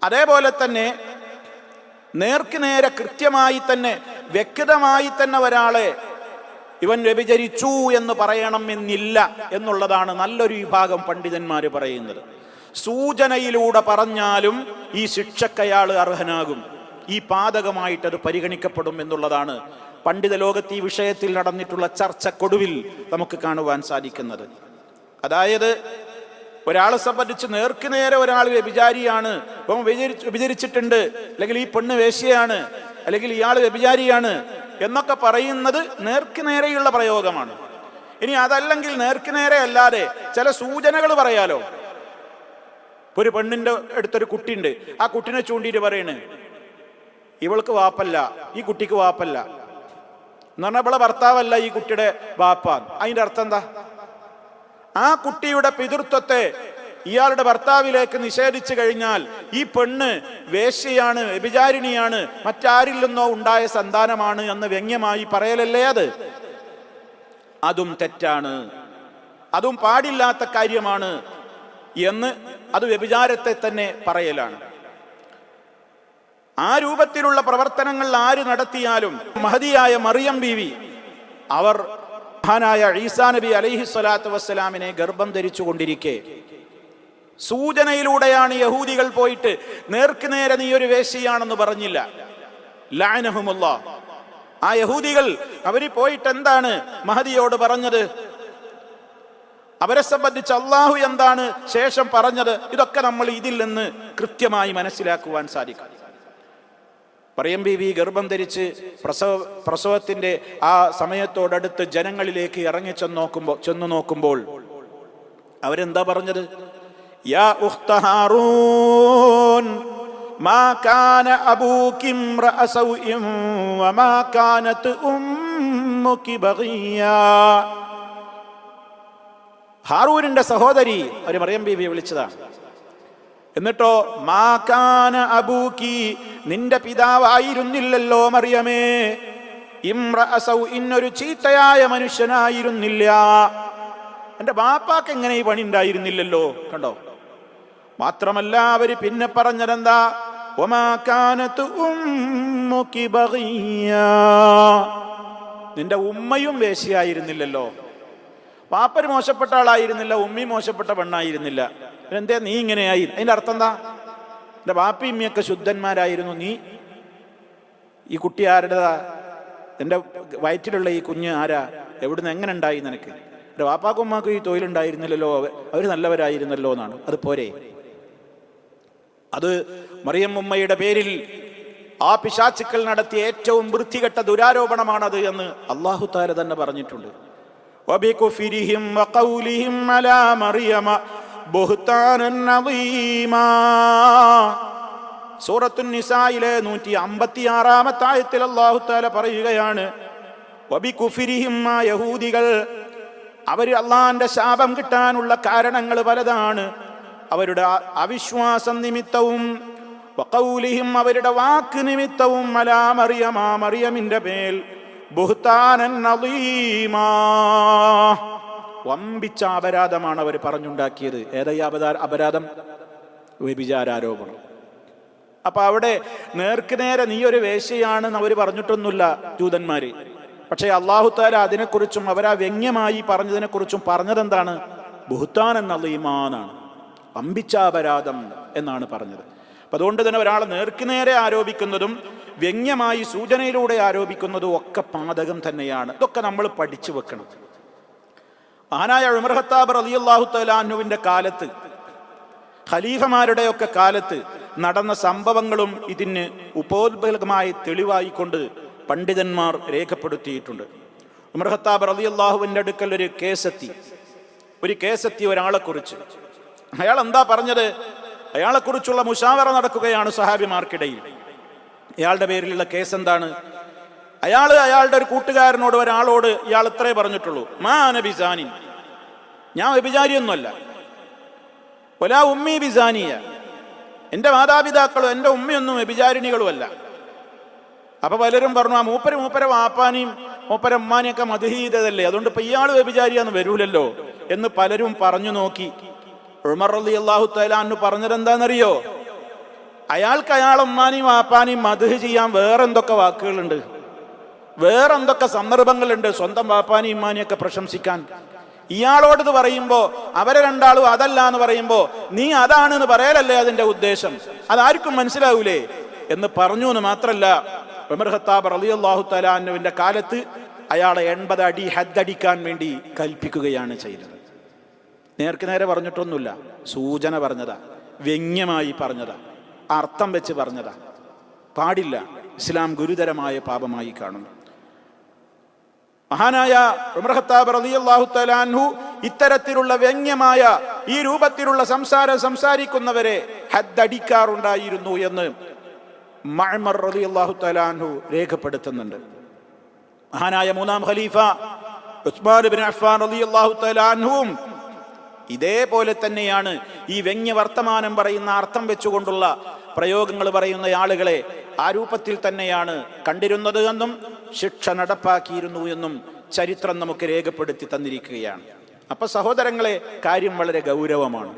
അതേപോലെ തന്നെ നേർക്ക് നേരെ കൃത്യമായി തന്നെ വ്യക്തമായി തന്നെ ഒരാളെ ഇവൻ വ്യഭിചരിച്ചു എന്ന് പറയണമെന്നില്ല എന്നുള്ളതാണ് നല്ലൊരു വിഭാഗം പണ്ഡിതന്മാർ പറയുന്നത്. സൂചനയിലൂടെ പറഞ്ഞാലും ഈ ശിക്ഷക്കയാൾ അർഹനാകും, ഈ പാതകമായിട്ടത് പരിഗണിക്കപ്പെടും എന്നുള്ളതാണ് പണ്ഡിത ലോകത്ത് ഈ വിഷയത്തിൽ നടന്നിട്ടുള്ള ചർച്ചക്കൊടുവിൽ നമുക്ക് കാണുവാൻ സാധിക്കുന്നത്. അതായത് ഒരാളെ സംബന്ധിച്ച് നേർക്ക് നേരെ ഒരാൾ വ്യഭിചാരിയാണ്, ഇപ്പം വ്യഭിചരിച്ചിട്ടുണ്ട്, അല്ലെങ്കിൽ ഈ പെണ്ണ് വേശ്യയാണ്, അല്ലെങ്കിൽ ഇയാൾ വ്യഭിചാരിയാണ് എന്നൊക്കെ പറയുന്നത് നേർക്ക് നേരെയുള്ള പ്രയോഗമാണ്. ഇനി അതല്ലെങ്കിൽ നേർക്ക് നേരെ അല്ലാതെ ചില സൂചനകൾ പറയാലോ. ഒരു പെണ്ണിന്റെ അടുത്തൊരു കുട്ടിയുണ്ട്, ആ കുട്ടിനെ ചൂണ്ടിയിട്ട് പറയണ് ഇവൾക്ക് വാപ്പല്ല, ഈ കുട്ടിക്ക് വാപ്പല്ല എന്ന് പറഞ്ഞാൽ ഇവളെ ഭർത്താവല്ല ഈ കുട്ടിയുടെ വാപ്പ. അതിന്റെ അർത്ഥം എന്താ? ആ കുട്ടിയുടെ പിതൃത്വത്തെ ഇയാളുടെ ഭർത്താവിലേക്ക് നിഷേധിച്ചു കഴിഞ്ഞാൽ ഈ പെണ്ണ് വേശ്യയാണ്, വ്യഭിചാരിണിയാണ്, മറ്റാരിൽ നിന്നോ ഉണ്ടായ സന്താനമാണ് എന്ന് വ്യംഗ്യമായി പറയലല്ലേ അത്? അതും തെറ്റാണ്, അതും പാടില്ലാത്ത കാര്യമാണ് എന്ന് അത് വ്യഭിചാരത്തെ തന്നെ പറയലാണ്. ആ രൂപത്തിലുള്ള പ്രവർത്തനങ്ങൾ ആര് നടത്തിയാലും മഹദിയായ മറിയം ബീവി അവർ മഹാനായ ഈസാ നബി അലൈഹി സ്വലാത്തു വസ്സലാമിനെ ഗർഭം ധരിച്ചു കൊണ്ടിരിക്കെ സൂചനയിലൂടെയാണ് യഹൂദികൾ പോയിട്ട് നേർക്ക് നേരെ നീ ഒരു വേശ്യയാണെന്ന് പറഞ്ഞില്ല. ലഅനഹുമുല്ലാഹ്. ആ യഹൂദികൾ അവര് പോയിട്ട് എന്താണ് മഹദിയോട് പറഞ്ഞത്? അവരെ സംബന്ധിച്ച് അള്ളാഹു എന്താണ് ശേഷം പറഞ്ഞത്? ഇതൊക്കെ നമ്മൾ ഇതിൽ നിന്ന് കൃത്യമായി മനസ്സിലാക്കുവാൻ സാധിക്കും. മറിയം ബീവി ഗർഭം ധരിച്ച് പ്രസവത്തിന്റെ ആ സമയത്തോടടുത്ത് ജനങ്ങളിലേക്ക് ഇറങ്ങി ചെന്നു നോക്കുമ്പോൾ അവരെന്താ പറഞ്ഞത്? യാ ഉഖ്ത ഹാറൂൻ മാ കാന അബൂകി ഇംറഅ സൗഇൻ വമാ കാനത് ഉമ്മുകി ബഗിയാ. ഹാറൂനിന്റെ സഹോദരി അവർ മറിയം ബീവിയെ വിളിച്ചതാണ്. എന്നിട്ടോ മാ കാന അബൂകി, നിന്റെ പിതാവായിരുന്നില്ലല്ലോ മറിയമേ, ഇംറഅ സൗഇൻ, ഒരു ചീത്തയായ മനുഷ്യനായിരുന്നില്ല, എന്റെ ബാപ്പാക്ക് എങ്ങനെ ഈ പണി ഉണ്ടായിരുന്നില്ലല്ലോ. കണ്ടോ? മാത്രമല്ല അവര് പിന്നെ പറഞ്ഞതെന്താ? വമാ കാനത് ഉമ്മുകി ബഗിയാ, നിന്റെ ഉമ്മയും വേശ്യയായിരുന്നില്ലല്ലോ. പാപ്പര് മോശപ്പെട്ട ആളായിരുന്നില്ല, ഉമ്മി മോശപ്പെട്ട പെണ്ണായിരുന്നില്ല, എന്തേ നീ ഇങ്ങനെയായി? അതിന്റെ അർത്ഥം എന്താ? എന്റെ ബാപ്പി ഉമ്മിയൊക്കെ ശുദ്ധന്മാരായിരുന്നു, നീ ഈ കുട്ടി ആരുടേതാ? എന്റെ വയറ്റിലുള്ള ഈ കുഞ്ഞ് ആരാ? എവിടുന്ന് എങ്ങനെ ഉണ്ടായി നിനക്ക്? എന്റെ വാപ്പാക്കും ഉമ്മാക്കും ഈ തൊഴിലുണ്ടായിരുന്നില്ലല്ലോ, അവര് നല്ലവരായിരുന്നല്ലോ എന്നാണ്. അത് പോരെ? അത് മറിയം ഉമ്മയുടെ പേരിൽ ആ പിശാചുക്കൾ നടത്തിയ ഏറ്റവും വൃത്തികെട്ട ദുരാരോപണമാണത് എന്ന് അല്ലാഹു തആല തന്നെ പറഞ്ഞിട്ടുണ്ട്. വബികുഫിരിഹിം വഖൗലിഹിം അലാ മറിയമ ബുഹ്താനൻ അദീമാ. സൂറത്തുൻ നിസായിലെ 156-ാമത്തെ ആയത്തിൽ അല്ലാഹു തആല പറയുകയാണ്, വബികുഫിരിഹിം, ആ യഹൂദികൾ, അവർ അള്ളാന്റെ ശാപം കിട്ടാനുള്ള കാരണങ്ങൾ പലതാണ്. അവരുടെ അവിശ്വാസം നിമിത്തവും വഖൗലിഹിം, അവരുടെ വാക്ക് നിമിത്തവും അലാ മറിയമ, മറിയമിന്റെ മേൽ ബുഹ്താനൻ അദീമാ, വമ്പിച്ച അപരാധമാണ് അവർ പറഞ്ഞുണ്ടാക്കിയത്. ഏതായി അപരാധം? വ്യഭിചാരാരോപണം. അപ്പൊ അവിടെ നേർക്ക് നേരെ നീ ഒരു വേശ്യയാണെന്ന് അവർ പറഞ്ഞിട്ടൊന്നുമില്ല ജൂതന്മാര്. പക്ഷെ അല്ലാഹു തആല അതിനെക്കുറിച്ചും അവരാ വ്യംഗ്യമായി പറഞ്ഞതിനെക്കുറിച്ചും പറഞ്ഞതെന്താണ്? ബുഹ്താനൻ അദീമാ എന്നാണ്, വമ്പിച്ച അപരാധം എന്നാണ് പറഞ്ഞത്. അപ്പൊ അതുകൊണ്ട് തന്നെ ഒരാളെ നേർക്ക് നേരെ ആരോപിക്കുന്നതും വ്യംഗ്യമായി സൂചനയിലൂടെ ആരോപിക്കുന്നതും ഒക്കെ പാതകം തന്നെയാണ്. ഇതൊക്കെ നമ്മൾ പഠിച്ചു വെക്കണം. മഹാനായ ഉമർ ഖത്താബ് റളിയല്ലാഹു തആല അൻഹുവിന്റെ കാലത്ത്, ഖലീഫമാരുടെയൊക്കെ കാലത്ത് നടന്ന സംഭവങ്ങളും ഇതിന് ഉപോത്ബലകമായി തെളിവായിക്കൊണ്ട് പണ്ഡിതന്മാർ രേഖപ്പെടുത്തിയിട്ടുണ്ട്. ഉമർ ഖത്താബ് റളിയല്ലാഹുവിന്റെ അടുക്കൽ ഒരു കേസെത്തി ഒരാളെ കുറിച്ച്. അയാൾ എന്താ പറഞ്ഞത്? അയാളെക്കുറിച്ചുള്ള മുശാവറ നടക്കുകയാണ് സഹാബിമാർക്കിടയിൽ. ഇയാളുടെ പേരിലുള്ള കേസ് എന്താണ്? അയാളുടെ ഒരു കൂട്ടുകാരനോട്, ഒരാളോട് ഇയാൾ ഇത്രേ പറഞ്ഞിട്ടുള്ളൂ, മാ അന ബിസാനിൻ, ഞാൻ വ്യഭിചാരിയൊന്നുമല്ല, വലാ ഉമ്മി ബിസാനിയ, എന്റെ മാതാപിതാക്കളും എന്റെ ഉമ്മയൊന്നും വ്യഭിചാരിണികളുമല്ല. അപ്പൊ പലരും പറഞ്ഞു, ആ മൂപ്പരെ വാപ്പാനെയും മൂപ്പരെ ഉമ്മാനെയൊക്കെ മദ്ഹ് ചെയ്തതല്ലേ, അതുകൊണ്ട് ഇപ്പൊ ഇയാൾ വ്യഭിചാരിയാന്ന് വരൂലല്ലോ എന്ന് പലരും പറഞ്ഞു നോക്കി. ഉമർ റളിയല്ലാഹു തആല അൻഹു പറഞ്ഞത് എന്താണെന്നറിയോ? അയാൾക്ക് അയാൾ ഉമ്മാനെയും വാപ്പാനെയും മദ്ഹ് ചെയ്യാൻ വേറെന്തൊക്കെ വാക്കുകളുണ്ട്, വേറെന്തൊക്കെ സന്ദർഭങ്ങളുണ്ട് സ്വന്തം വാപ്പാനെയും ഉമ്മാനെയൊക്കെ പ്രശംസിക്കാൻ. ഇയാളോടത് പറയുമ്പോ അവരെ രണ്ടാളും അതല്ല എന്ന് പറയുമ്പോ നീ അതാണെന്ന് പറയലല്ലേ അതിന്റെ ഉദ്ദേശം, അതാർക്കും മനസ്സിലാവൂലേ എന്ന് പറഞ്ഞു എന്ന് മാത്രല്ല, ഉമർ ഖത്താബ് റളിയല്ലാഹു തആല അൻഹുവിന്റെ കാലത്ത് അയാളെ 80 അടി ഹദ്ദടിക്കാൻ വേണ്ടി കൽപ്പിക്കുകയാണ് ചെയ്തത്. നേർക്ക് നേരെ പറഞ്ഞിട്ടൊന്നുമില്ല, സൂചന പറഞ്ഞതാ, വ്യംഗ്യമായി പറഞ്ഞതാ, അർത്ഥം വെച്ച് പറഞ്ഞതാ. പാടില്ല, ഇസ്ലാം ഗുരുതരമായ പാപമായി കാണുന്നു. മഹാനായ ഉമർ ഖത്താബ് റളിയല്ലാഹു തആല അൻഹു ഇത്തരത്തിലുള്ള വ്യംഗ്യമായ ഈ രൂപത്തിലുള്ള സംസാരം സംസാരിക്കുന്നവരെ ഹദ്ദടിക്കാറുണ്ടായിരുന്നു എന്ന് മഅ്മർ റളിയല്ലാഹു തആല അൻഹു രേഖപ്പെടുത്തുന്നുണ്ട്. മഹാനായ മൂന്നാം ഖലീഫ ഉസ്മാൻ ഇബ്നു അഫ്ഫാൻ റളിയല്ലാഹു തആല അൻഹുവും ഇതേപോലെ തന്നെയാണ് ഈ വ്യംഗ്യ വർത്തമാനം പറയുന്ന അർത്ഥം വെച്ചുകൊണ്ടുള്ള പ്രയോഗങ്ങൾ പറയുന്ന ആളുകളെ ആ രൂപത്തിൽ തന്നെയാണ് കണ്ടിരുന്നത് എന്നും ശിക്ഷ നടപ്പാക്കിയിരുന്നു എന്നും ചരിത്രം നമുക്ക് രേഖപ്പെടുത്തി തന്നിരിക്കുകയാണ്. അപ്പൊ സഹോദരങ്ങളെ, കാര്യം വളരെ ഗൗരവമാണ്.